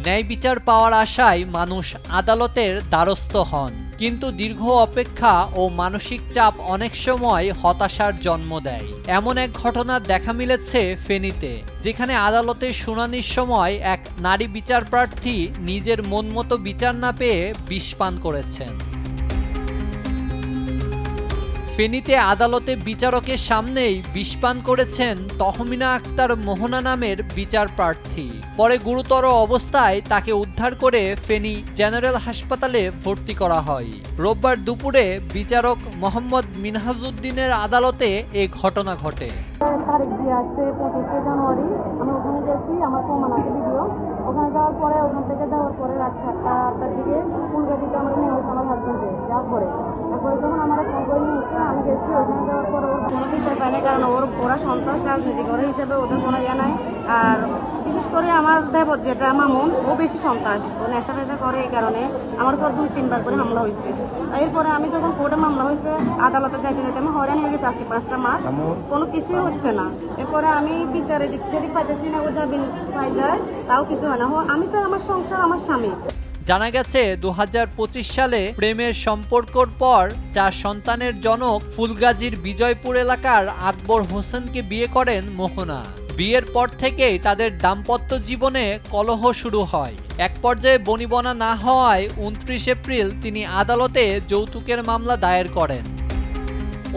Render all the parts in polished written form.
ন্যায় বিচার পাওয়ার আশায় মানুষ আদালতের দ্বারস্থ হন, কিন্তু দীর্ঘ অপেক্ষা ও মানসিক চাপ অনেক সময় হতাশার জন্ম দেয়। এমন এক ঘটনা দেখা মিলেছে ফেনীতে, যেখানে আদালতের শুনানির সময় এক নারী বিচারপ্রার্থী নিজের মন মতো বিচার না পেয়ে বিষ পান করেছেন। ফেনীতে আদালতে বিচারকের সামনেই বিষপান করেছেন তহমিনা আক্তার মোহনা নামের বিচার প্রার্থী। পরে গুরুতর অবস্থায় তাকে উদ্ধার করে ফেনী জেনারেল হাসপাতালে ভর্তি করা হয়। রোববার দুপুরে বিচারক মোহাম্মদ মিনহাজউদ্দিনের আদালতে এ ঘটনা ঘটে। তারিখ দিয়ে আসছে 25শে জানুয়ারি। আমি ওখানে গেছি, আমার প্রমাণ আছে ভিডিও। ওখানে যাওয়ার পরে ওখান থেকে যাওয়ার পরে রাত 7টার দিকে ফুলগাড়িতে আমার নিয়ে হয়েছে আমার হাজব্যান্ডে যাওয়ার পরে। তারপরে যখন আমার ফোন করে নিয়েছে আমি গেছি, ওখানে যাওয়ার পরে ওর কোনো বিচার পায় না, কারণ ওরা সন্ত্রাস রাজনীতি করে হিসেবে ওদের কোনো ইয়ে নাই। আর বিশেষ করে আমার দেবর যেটা মামুন, ও বেশি সন্ত্রাস, ও নেশা ফেশা করে, এই কারণে আমার উপর 2-3বার করে হামলা হয়েছে। এরপরে আমি যখন কোর্টে মামলা হয়েছে আদালতে যাইতে যাইতে আমি হয়রান হয়ে গেছি আজকে 5টা মাস, কোনো কিছুই হচ্ছে না। এরপরে আমি বিচারের দিক সেদিক পাইতেছি না, ও যাবেন পাই যায় তাও কিছু হয় না। আমি চাই আমার সংসার, আমার স্বামী। জানা গেছে 2025 সালে প্রেমের সম্পর্কর পর 4 সন্তানের জনক ফুলগাজীর বিজয়পুর এলাকার আকবর হোসেনকে বিয়ে করেন মোহনা। বিয়ের পর থেকেই তাদের দাম্পত্য জীবনে কলহ শুরু হয়। এক পর্যায়ে বনিবনা না হওয়ায় 29 এপ্রিল তিনি আদালতে যৌতুকের মামলা দায়ের করেন।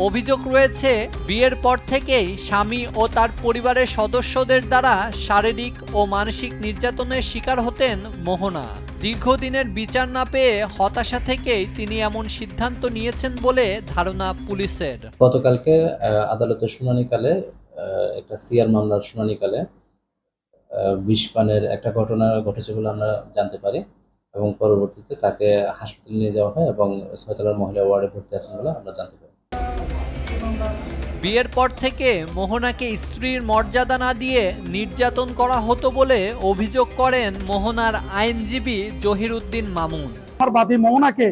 অভিযোগ রয়েছে, বিয়ের পর থেকেই স্বামী ও তার পরিবারের সদস্যদের দ্বারা শারীরিক ও মানসিক নির্যাতনের শিকার হতেন মোহনা। দীর্ঘদিনের বিচার না পেয়ে হতাশা থেকেই তিনি এমন সিদ্ধান্ত নিয়েছেন বলে ধারণা পুলিশের। গতকালকে আদালতের শুনানিকালে একটা সিআর মামলার শুনানিকালে বিষ পানের একটা ঘটনা ঘটেছে বলে আমরা জানতে পারি এবং পরবর্তীতে তাকে হাসপাতালে নিয়ে যাওয়া হয় এবং 6তলার মহিলা ওয়ার্ডে ভর্তি আছেন বলে আমরা জানতে পারি। বিয়ের পর থেকে মোহনাকে স্ত্রীর মর্যাদা না দিয়ে নির্যাতন করা হতো বলে অভিযোগ করেন মোহনার আইনজীবী জহির উদ্দিন মামুন। আমার বাদী মোহনাকে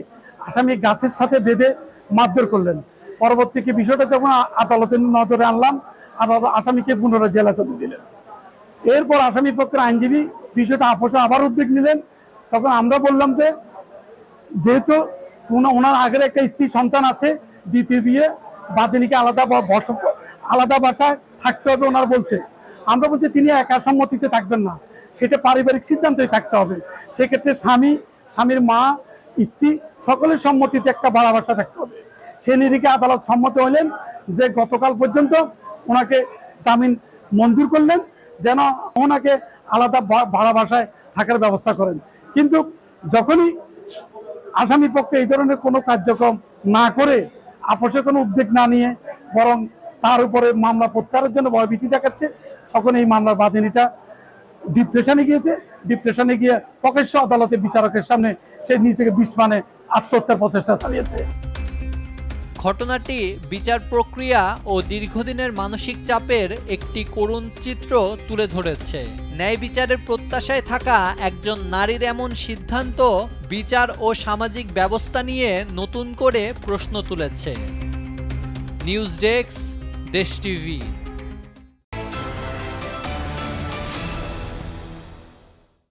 আসামি গাছের সাথে বেঁধে মারধর করলেন। পরবর্তীতে বিষয়টা যখন আদালতের নজরে আনলাম, আসামিকে পুনরায় জেল হাজতে দিলেন। এরপর আসামি পক্ষের আইনজীবী বিষয়টা আপোষে আবার উদ্যোগ নিলেন। তখন আমরা বললাম যে যেহেতু ওনার আগের একটা স্ত্রী সন্তান আছে, দ্বিতীয় বিয়ে, বাদিনীকে আলাদা বাসায় থাকতে হবে ওনার বলছে। আমরা বলছি তিনি একা সম্মতিতে থাকবেন না, সেটা পারিবারিক সিদ্ধান্তই থাকতে হবে। সেক্ষেত্রে স্বামীর মা, স্ত্রী সকলের সম্মতিতে একটা ভাড়া বাসা থাকতে হবে। সে নিরিখে আদালত সম্মত হলেন যে গতকাল পর্যন্ত ওনাকে জামিন মঞ্জুর করলেন, যেন ওনাকে আলাদা ভাড়া বাসায় থাকার ব্যবস্থা করেন। কিন্তু যখনই আসামি পক্ষে এই ধরনের কোনো কার্যক্রম না করে, আপোষের কোনো উদ্যোগ না নিয়ে, বরং তার উপরে মামলা প্রত্যাহারের জন্য ভয়ভীতি দেখাচ্ছে, তখন এই মামলার বাদিনীটা ডিপ্রেশনে গিয়েছে। ডিপ্রেশনে গিয়ে প্রকাশ্য আদালতে বিচারকের সামনে সে নিজেকে বিষ পানে আত্মহত্যার প্রচেষ্টা চালিয়েছে। ঘটনাটি বিচার প্রক্রিয়া ও দীর্ঘদিনের মানসিক চাপের একটি করুণ চিত্র তুলে ধরেছে। ন্যায় বিচারের প্রত্যাশায় থাকা একজন নারীর এমন সিদ্ধান্ত বিচার ও সামাজিক ব্যবস্থা নিয়ে নতুন করে প্রশ্ন তুলেছে। নিউজ ডেস্ক, দেশ টিভি।